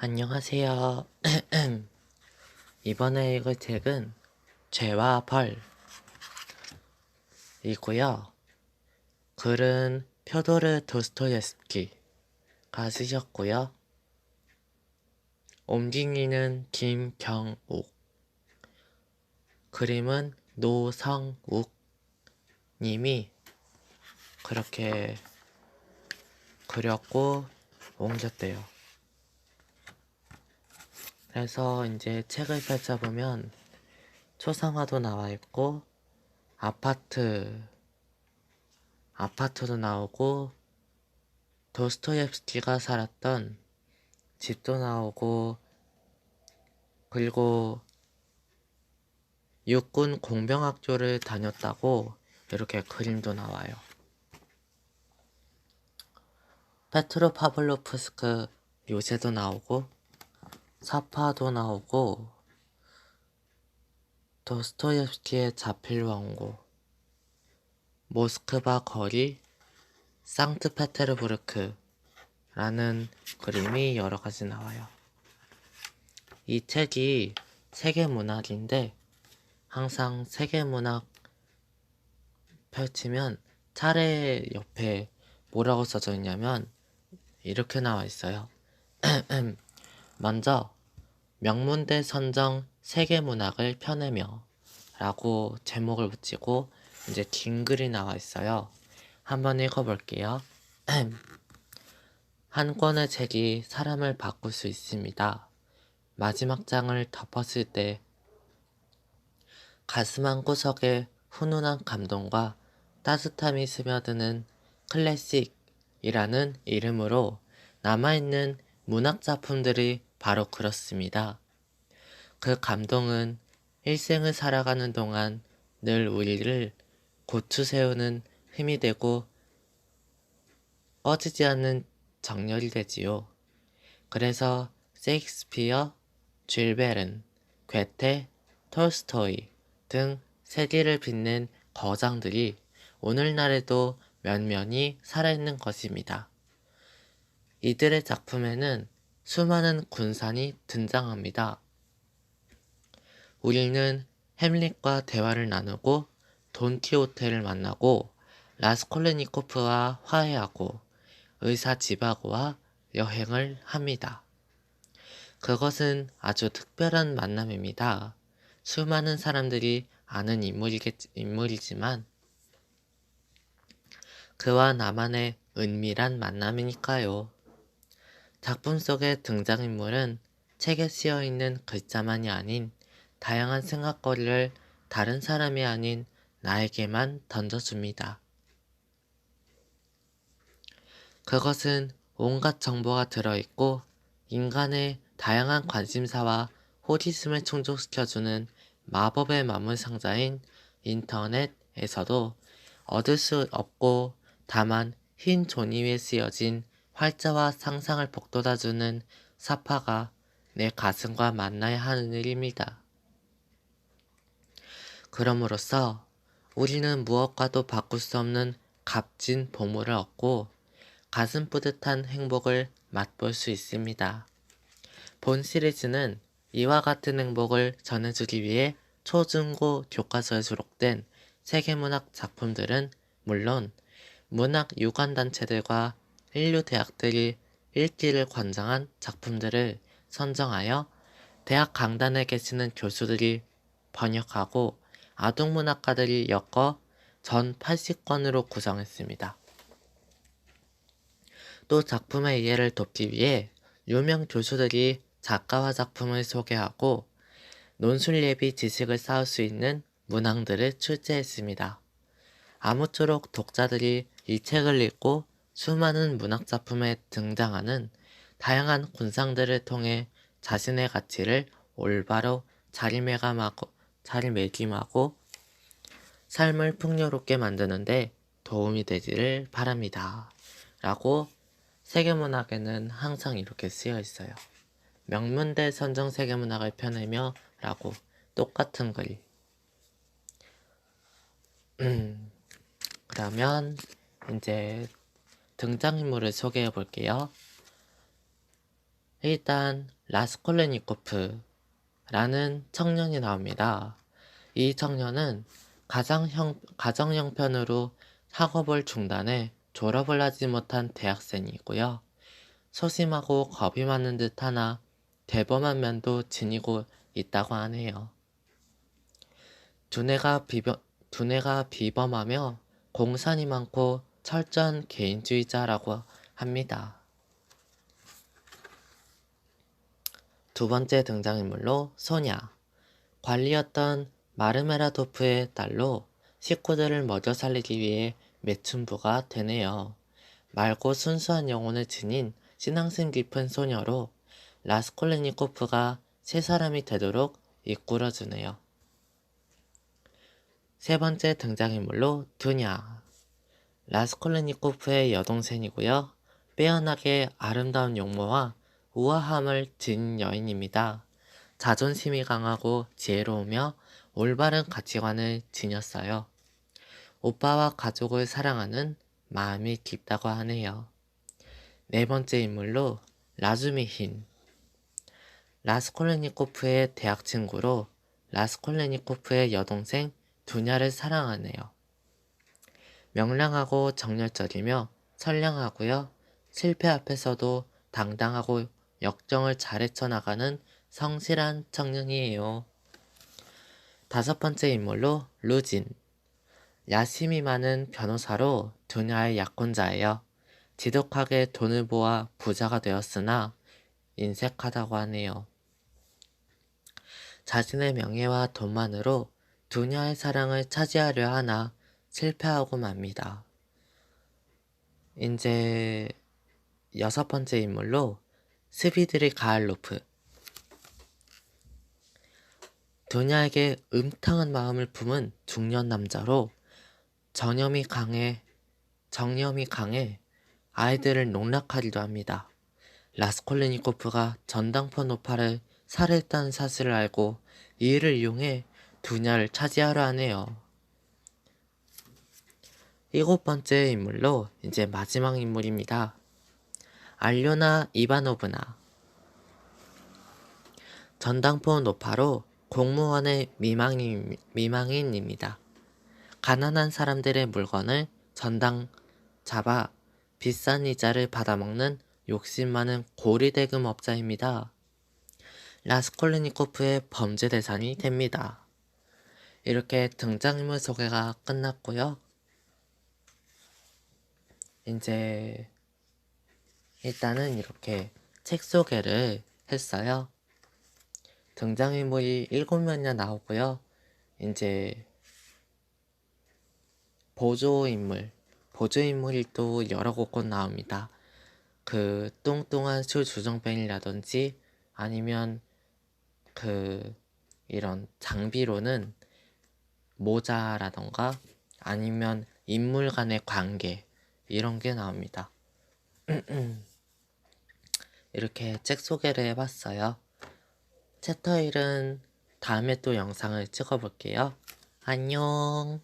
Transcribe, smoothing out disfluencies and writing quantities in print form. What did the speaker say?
안녕하세요. 이번에 읽을 책은 죄와 벌이고요. 글은 표도르 도스토옙스키가 쓰셨고요. 옮긴이는 김경욱, 그림은 노성욱 님이 그렇게 그렸고 옮겼대요. 그래서 이제 책을 펼쳐보면 초상화도 나와 있고 아파트도 나오고 도스토옙스키가 살았던 집도 나오고, 그리고 육군 공병학교를 다녔다고 이렇게 그림도 나와요. 페트로파블로프스크 요새도 나오고 사파도 나오고 도스토옙스키의 자필 원고, 모스크바 거리, 상트페테르부르크라는 그림이 여러 가지 나와요. 이 책이 세계문학인데 항상 세계문학 펼치면 차례 옆에 뭐라고 써져 있냐면 이렇게 나와 있어요. 먼저 명문대 선정 세계문학을 펴내며 라고 제목을 붙이고 이제 긴 글이 나와 있어요. 한번 읽어볼게요. 한 권의 책이 사람을 바꿀 수 있습니다. 마지막 장을 덮었을 때 가슴 한구석에 훈훈한 감동과 따뜻함이 스며드는 클래식이라는 이름으로 남아있는 문학작품들이 바로 그렇습니다. 그 감동은 일생을 살아가는 동안 늘 우리를 고추 세우는 힘이 되고 꺼지지 않는 정열이 되지요. 그래서 셰익스피어, 줄 베른, 괴테, 톨스토이 등 세계를 빛낸 거장들이 오늘날에도 면면이 살아있는 것입니다. 이들의 작품에는 수많은 군산이 등장합니다. 우리는 햄릿과 대화를 나누고 돈키호테를 만나고 라스콜레니코프와 화해하고 의사 지바고와 여행을 합니다. 그것은 아주 특별한 만남입니다. 수많은 사람들이 아는 인물이지만 그와 나만의 은밀한 만남이니까요. 작품 속의 등장인물은 책에 쓰여있는 글자만이 아닌 다양한 생각거리를 다른 사람이 아닌 나에게만 던져줍니다. 그것은 온갖 정보가 들어있고 인간의 다양한 관심사와 호기심을 충족시켜주는 마법의 만물상자인 인터넷에서도 얻을 수 없고 다만 흰 종이 위에 쓰여진 활자와 상상을 북돋아주는 사파가 내 가슴과 만나야 하는 일입니다. 그럼으로써 우리는 무엇과도 바꿀 수 없는 값진 보물을 얻고 가슴 뿌듯한 행복을 맛볼 수 있습니다. 본 시리즈는 이와 같은 행복을 전해주기 위해 초중고 교과서에 수록된 세계문학 작품들은 물론 문학 유관단체들과 인류 대학들이 읽기를 권장한 작품들을 선정하여 대학 강단에 계시는 교수들이 번역하고 아동문학가들이 엮어 전 80권으로 구성했습니다. 또 작품의 이해를 돕기 위해 유명 교수들이 작가와 작품을 소개하고 논술예비 지식을 쌓을 수 있는 문항들을 출제했습니다. 아무쪼록 독자들이 이 책을 읽고 수많은 문학작품에 등장하는 다양한 군상들을 통해 자신의 가치를 올바로 자리매김하고 삶을 풍요롭게 만드는데 도움이 되기를 바랍니다. 라고 세계문학에는 항상 이렇게 쓰여 있어요. 명문대 선정 세계문학을 펴내며 라고 똑같은 글. 그러면 이제 등장인물을 소개해 볼게요. 일단 라스콜레니코프라는 청년이 나옵니다. 이 청년은 가정 형편으로 학업을 중단해 졸업을 하지 못한 대학생이고요. 소심하고 겁이 많은 듯 하나 대범한 면도 지니고 있다고 하네요. 두뇌가 비범하며 공산이 많고 철저한 개인주의자라고 합니다. 두 번째 등장인물로 소냐. 관리였던 마르메라도프의 딸로 식구들을 먹여 살리기 위해 매춘부가 되네요. 맑고 순수한 영혼을 지닌 신앙심 깊은 소녀로 라스콜레니코프가 새 사람이 되도록 이끌어주네요. 세 번째 등장인물로 두냐. 라스콜레니코프의 여동생이고요. 빼어나게 아름다운 용모와 우아함을 지닌 여인입니다. 자존심이 강하고 지혜로우며 올바른 가치관을 지녔어요. 오빠와 가족을 사랑하는 마음이 깊다고 하네요. 네 번째 인물로 라즈미힌. 라스콜레니코프의 대학 친구로 라스콜레니코프의 여동생 두냐를 사랑하네요. 명랑하고 정열적이며 선량하고요. 실패 앞에서도 당당하고 역정을 잘 헤쳐나가는 성실한 청년이에요. 다섯 번째 인물로 루진. 야심이 많은 변호사로 두냐의 약혼자예요. 지독하게 돈을 모아 부자가 되었으나 인색하다고 하네요. 자신의 명예와 돈만으로 두냐의 사랑을 차지하려 하나 실패하고 맙니다. 이제 여섯 번째 인물로 스비드리 가알로프. 두냐에게 음탕한 마음을 품은 중년 남자로 정념이 강해 아이들을 농락하기도 합니다. 라스콜레니코프가 전당포 노파를 살해했다는 사실을 알고 이 일을 이용해 두냐를 차지하려 하네요. 일곱 번째 인물로 이제 마지막 인물입니다. 알료나 이바노브나. 전당포 노파로 공무원의 미망인입니다. 가난한 사람들의 물건을 전당 잡아 비싼 이자를 받아먹는 욕심 많은 고리대금 업자입니다. 라스콜레니코프의 범죄 대상이 됩니다. 이렇게 등장인물 소개가 끝났고요. 이제 일단은 이렇게 책 소개를 했어요. 등장인물이 7명이나 나오고요. 이제 보조인물이 또 여러 곳 나옵니다. 그 뚱뚱한 술 주정뱅이라든지 아니면 이런 장비로는 모자라던가 아니면 인물 간의 관계 이런 게 나옵니다. 이렇게 책 소개를 해봤어요. 챕터 1은 다음에 또 영상을 찍어볼게요. 안녕.